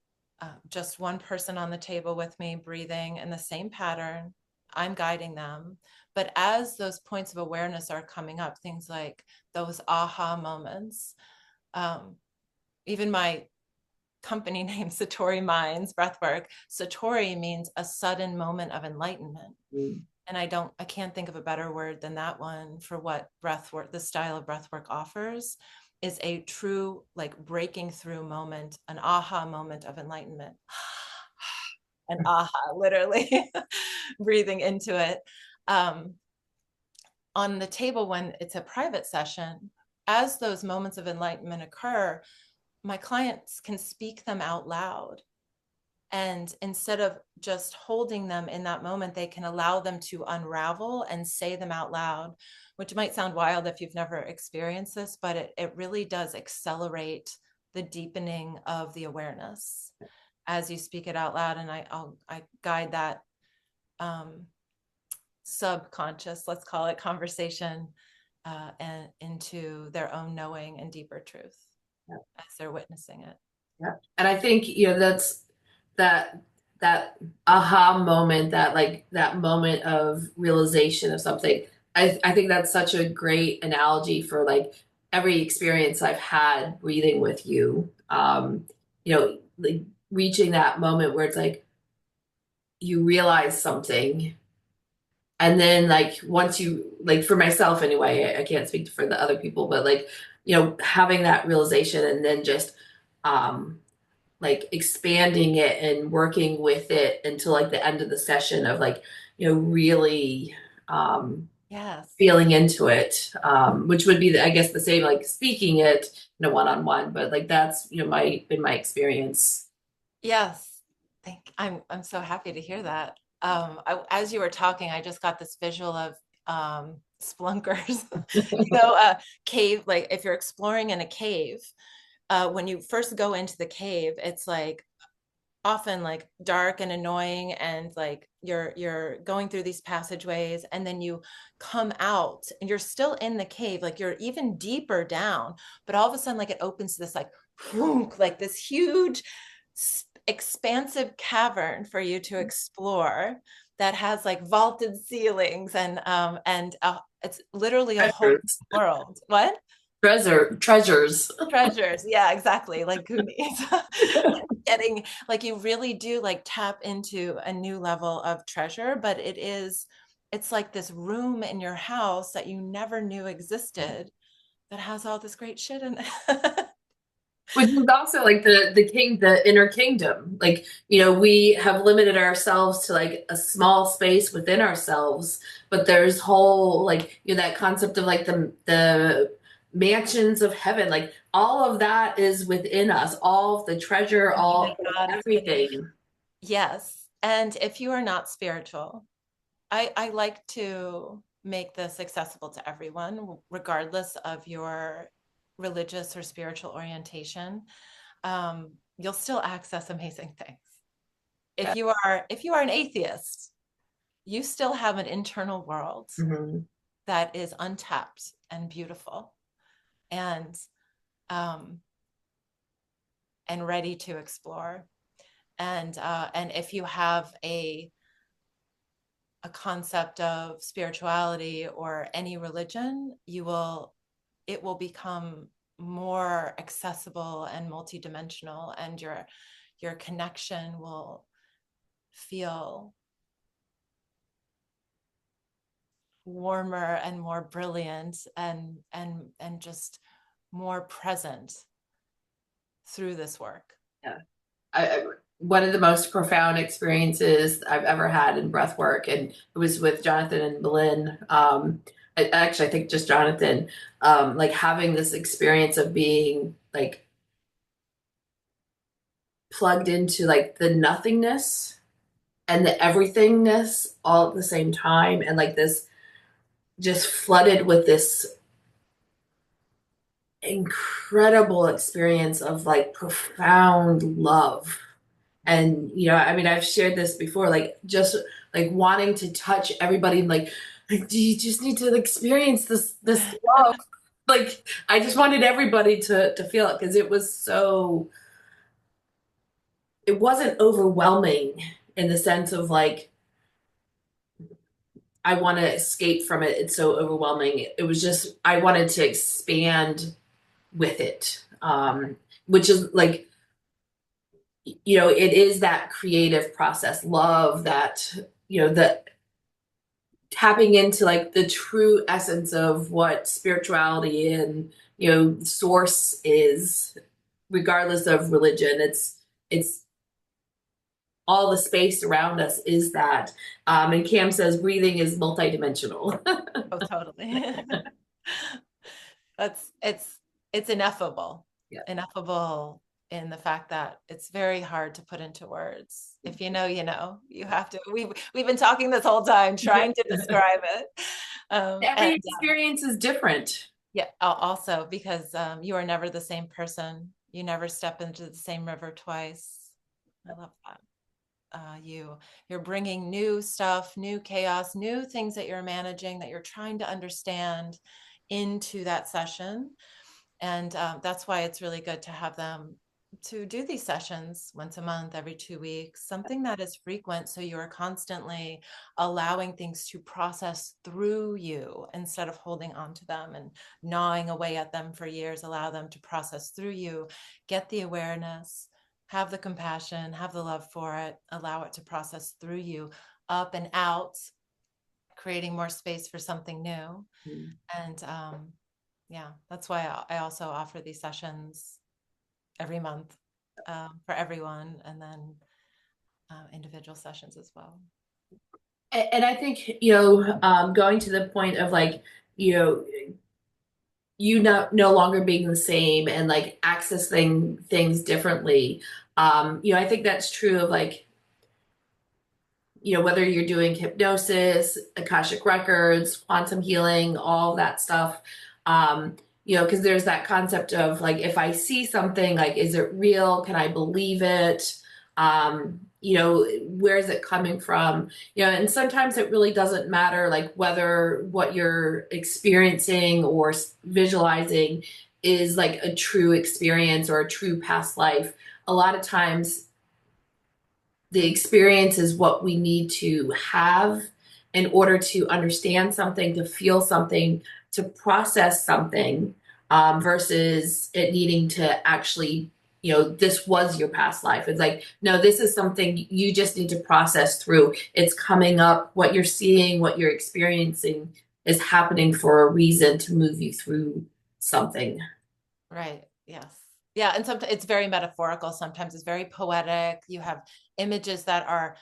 just one person on the table with me, breathing in the same pattern. I'm guiding them. But as those points of awareness are coming up, things like those aha moments, even my company name, Satori Minds Breathwork, Satori means a sudden moment of enlightenment. Mm. And I can't think of a better word than that one for what breathwork, the style of breathwork offers, is a true like breaking through moment, an aha moment of enlightenment. An aha, literally breathing into it. On the table, when it's a private session, as those moments of enlightenment occur, my clients can speak them out loud. And instead of just holding them in that moment, they can allow them to unravel and say them out loud, which might sound wild if you've never experienced this, but it really does accelerate the deepening of the awareness as you speak it out loud. And I guide that subconscious, let's call it, conversation and into their own knowing and deeper truth as they're witnessing it. Yeah. And I think, that's that aha moment, that like that moment of realization of something. I think that's such a great analogy for like every experience I've had breathing with you. Like reaching that moment where it's like you realize something. And then like once you like for myself anyway, I can't speak for the other people, but like, having that realization and then just like expanding it and working with it until like the end of the session of like, really Yes. feeling into it, which would be I guess the same like speaking it in a one-on-one, but like that's, been my experience. Yes. I'm so happy to hear that. As you were talking, I just got this visual of splunkers, cave, like if you're exploring in a cave, when you first go into the cave, it's like often like dark and annoying, and like you're going through these passageways, and then you come out and you're still in the cave, like you're even deeper down, but all of a sudden like it opens this like like this huge expansive cavern for you to explore that has like vaulted ceilings and it's literally a whole Treasures. world. What? Treasures. Treasures. Yeah, exactly. Like Goonies. Getting like you really do like tap into a new level of treasure, but it's like this room in your house that you never knew existed that has all this great shit in it. Which is also like the inner kingdom. Like, we have limited ourselves to like a small space within ourselves, but there's whole like, that concept of like mansions of heaven. Like all of that is within us, all of the treasure, Everything all that God has put in. everything. Yes. And if you are not spiritual, I like to make this accessible to everyone, regardless of your religious or spiritual orientation. You'll still access amazing things. Yeah. If you are an atheist, you still have an internal world Mhm. that is untapped and beautiful and um, and ready to explore. And if you have a concept of spirituality or any religion, it will become more accessible and multidimensional, and your connection will feel warmer and more brilliant and just more present through this work. Yeah. One of the most profound experiences I've ever had in breath work, and it was with Jonathan and Belin. Actually, I think just Jonathan, like having this experience of being like plugged into like the nothingness and the everythingness all at the same time, and like this just flooded with this incredible experience of like profound love. And I mean, I've shared this before, like just like wanting to touch everybody and like do you just need to experience this love? Like I just wanted everybody to feel it because it was so, it wasn't overwhelming in the sense of like I want to escape from it, it's so overwhelming. It was just I wanted to expand with it, which is like it is that creative process, love, that the tapping into like the true essence of what spirituality and source is, regardless of religion. It's all the space around us is that. And Cam says breathing is multidimensional. Oh, totally. That's it's ineffable. Yeah. Ineffable in the fact that it's very hard to put into words. If you know, you know. You have to. We've been talking this whole time trying to describe it. And Every experience is different. yeah, also because you are never the same person. You never step into the same river twice. I love that. You're bringing new stuff, new chaos, new things that you're managing, that you're trying to understand into that session. And that's why it's really good to have them to do these sessions once a month, every 2 weeks, something that is frequent. So you're constantly allowing things to process through you instead of holding on to them and gnawing away at them for years. Allow them to process through you, get the awareness, have the compassion, have the love for it, allow it to process through you, up and out, creating more space for something new. Mm. And yeah, that's why I also offer these sessions every month for everyone, and then individual sessions as well. And I think, going to the point of like, you know, no longer being the same and like accessing things differently. I think that's true of like, whether you're doing hypnosis, Akashic records, quantum healing, all that stuff. Because there's that concept of like, if I see something, like, is it real? Can I believe it? Where is it coming from? And sometimes it really doesn't matter, like whether what you're experiencing or visualizing is like a true experience or a true past life. A lot of times the experience is what we need to have in order to understand something, to feel something, to process something, versus it needing to actually, this was your past life. It's like, no, this is something you just need to process through. It's coming up. What you're seeing, what you're experiencing is happening for a reason to move you through something. Right. Yes. Yeah. And sometimes it's very metaphorical. Sometimes it's very poetic. You have images that are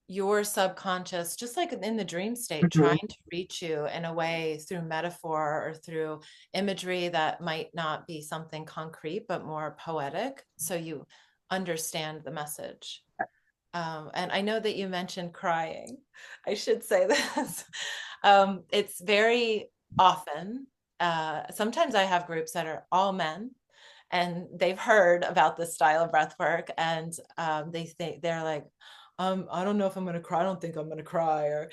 your subconscious, just like in the dream state, trying Mhm. to reach you in a way through metaphor or through imagery that might not be something concrete, but more poetic. So you understand the message. And I know that you mentioned crying. I should say this. It's very often, sometimes I have groups that are all men and they've heard about this style of breath work and they think they're like, I don't know if I'm going to cry. I don't think I'm going to cry. Or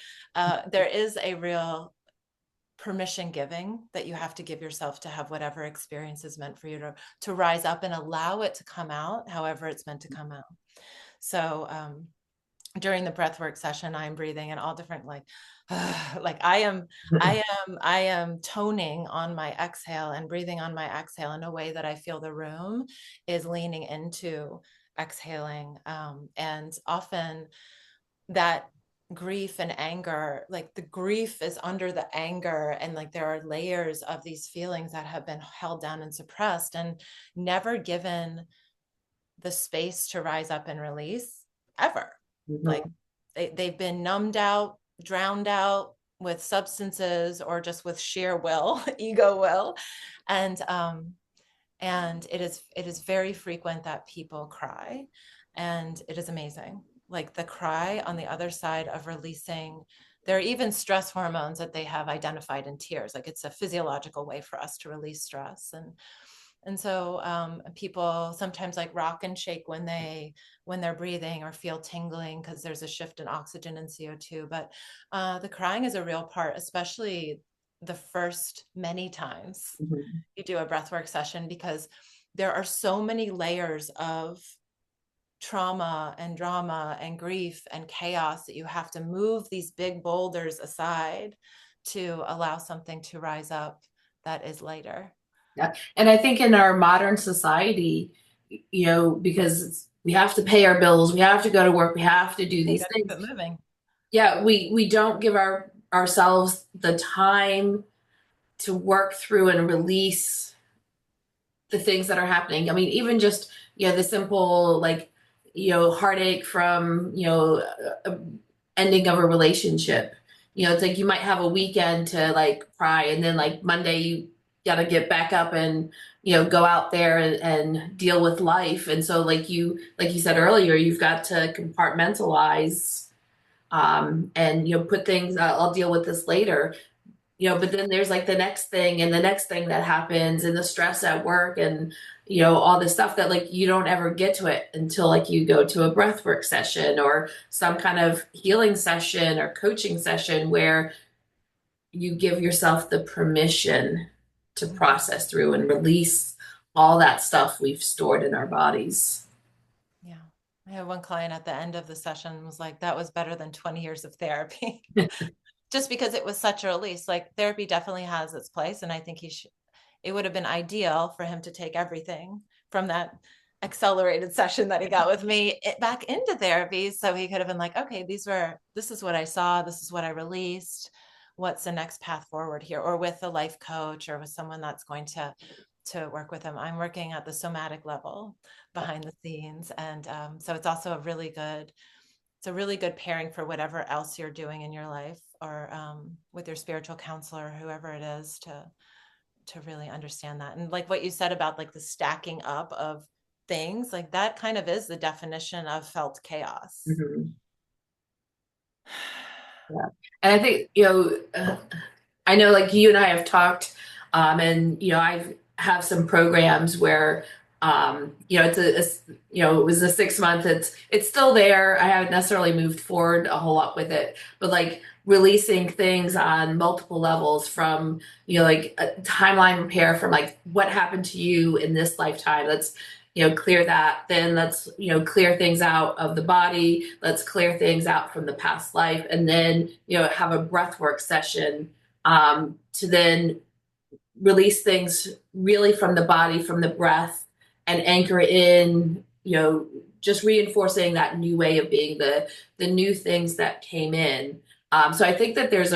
there is a real permission giving that you have to give yourself to have whatever experience is meant for you to rise up and allow it to come out, however it's meant to come out. So during the breathwork session, I'm breathing in all different like I am toning on my exhale and breathing on my exhale in a way that I feel the room is leaning into exhaling. And often that grief and anger, like the grief is under the anger, and like there are layers of these feelings that have been held down and suppressed and never given the space to rise up and release ever. Like Mhm. they've been numbed out, drowned out with substances or just with sheer will, ego will. And it is very frequent that people cry, and it is amazing. Like the cry on the other side of releasing, there are even stress hormones that they have identified in tears. Like it's a physiological way for us to release stress. And so people sometimes like rock and shake when they're breathing or feel tingling because there's a shift in oxygen and CO2. But the crying is a real part, especially the first many times Mhm. you do a breathwork session, because there are so many layers of trauma and drama and grief and chaos that you have to move these big boulders aside to allow something to rise up that is lighter. Yeah. And I think in our modern society, because we have to pay our bills, we have to go to work, we have to do You these got to keep things. it moving. Yeah, we don't give ourselves the time to work through and release the things that are happening. I mean, even just, the simple, like, heartache from, ending of a relationship. It's like you might have a weekend to like cry, and then like Monday you gotta get back up and, go out there and deal with life. And so like you said earlier, you've got to compartmentalize, and, put things, I'll deal with this later. But then there's like the next thing and the next thing that happens, and the stress at work, and all this stuff that like you don't ever get to it until like you go to a breathwork session or some kind of healing session or coaching session where you give yourself the permission to Mhm. process through and release all that stuff we've stored in our bodies. Yeah. I had one client at the end of the session was like, that was better than 20 years of therapy. Just because it was such a release. Like therapy definitely has its place. And I think it would have been ideal for him to take everything from that accelerated session that he got with me back into therapy. So he could have been like, okay, this is what I saw. This is what I released. What's the next path forward here? Or with a life coach or with someone that's going to work with him. I'm working at the somatic level behind the scenes. And so it's a really good pairing for whatever else you're doing in your life, or with your spiritual counselor, whoever it is, to really understand that. And like what you said about like the stacking up of things, like that kind of is the definition of felt chaos. Mhm. Yeah. And I think, I know like you and I have talked, and I have some programs where, it was a 6 month. It's still there. I haven't necessarily moved forward a whole lot with it, but like releasing things on multiple levels from, like a timeline repair from like what happened to you in this lifetime. Let's, clear that. Then let's, clear things out of the body. Let's clear things out from the past life, and then, have a breath work session, to then release things really from the body, from the breath, and anchor it in, just reinforcing that new way of being, the new things that came in. So I think that there's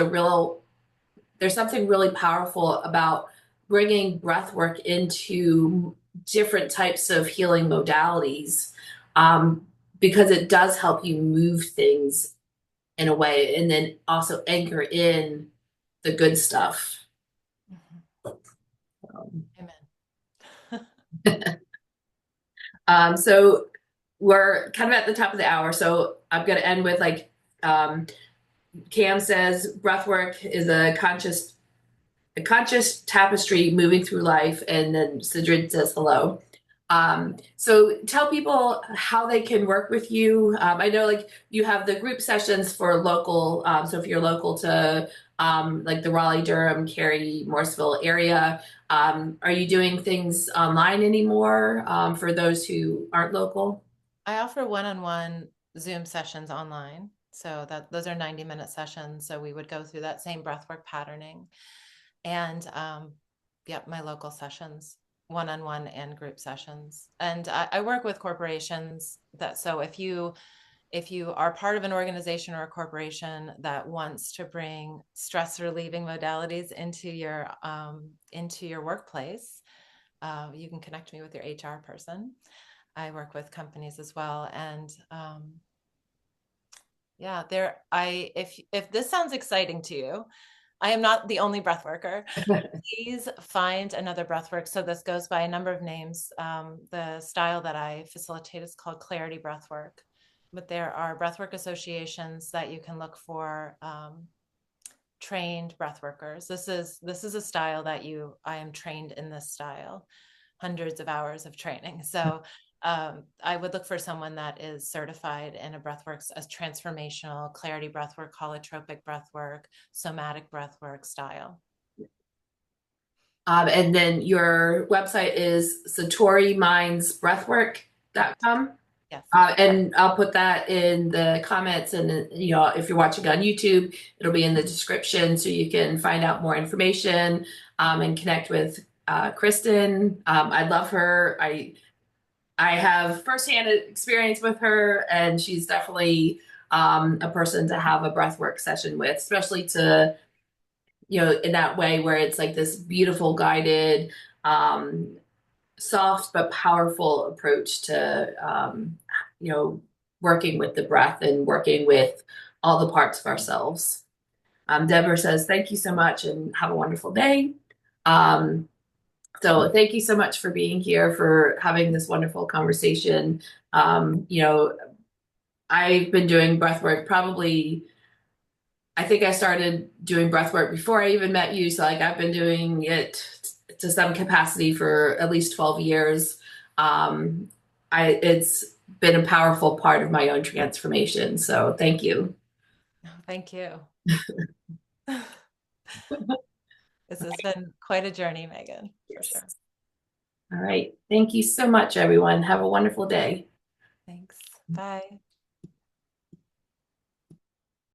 something really powerful about bringing breath work into different types of healing modalities, um, because it does help you move things in a way, and then also anchor in the good stuff. Mhm. Um, Amen. so we're kind of at the top of the hour, so I'm going to end with like Cam says, breathwork is a conscious tapestry moving through life, and then Sidrid says hello. So tell people how they can work with you. I know like you have the group sessions for local. So if you're local to like the Raleigh, Durham, Cary, Morrisville area, are you doing things online anymore for those who aren't local? I offer one-on-one Zoom sessions online. So that those are 90-minute sessions. So we would go through that same breathwork patterning. And yep, my local sessions, one-on-one and group sessions. And I work with corporations that so if you are part of an organization or a corporation that wants to bring stress relieving modalities into your workplace, you can connect me with your HR person. I work with companies as well, and yeah, there. I if this sounds exciting to you, I am not the only breath worker. Please find another breathwork. So this goes by a number of names. The style that I facilitate is called clarity breathwork, but there are breathwork associations that you can look for trained breathworkers. This is a style that I am trained in this style, hundreds of hours of training. So I would look for someone that is certified in a breathwork as transformational, clarity breathwork, holotropic breathwork, somatic breathwork style. And then your website is Correct. satorimindsbreathwork.com. Yes. And I'll put that in the comments, and if you're watching on YouTube, it'll be in the description so you can find out more information and connect with Kristen. I love her. I have firsthand experience with her, and she's definitely a person to have a breathwork session with, especially to in that way where it's like this beautiful guided um, soft but powerful approach to working with the breath and working with all the parts of ourselves. Deborah says thank you so much and have a wonderful day. So thank you so much for being here, for having this wonderful conversation. I've been doing breath work probably, I think I started doing breath work before I even met you. So like I've been doing it to some capacity for at least 12 years. Um, it's been a powerful part of my own transformation. So thank you. Thank you. This has been quite a journey, Megan, for Yes. sure. All right. Thank you so much, everyone. Have a wonderful day. Thanks. Bye.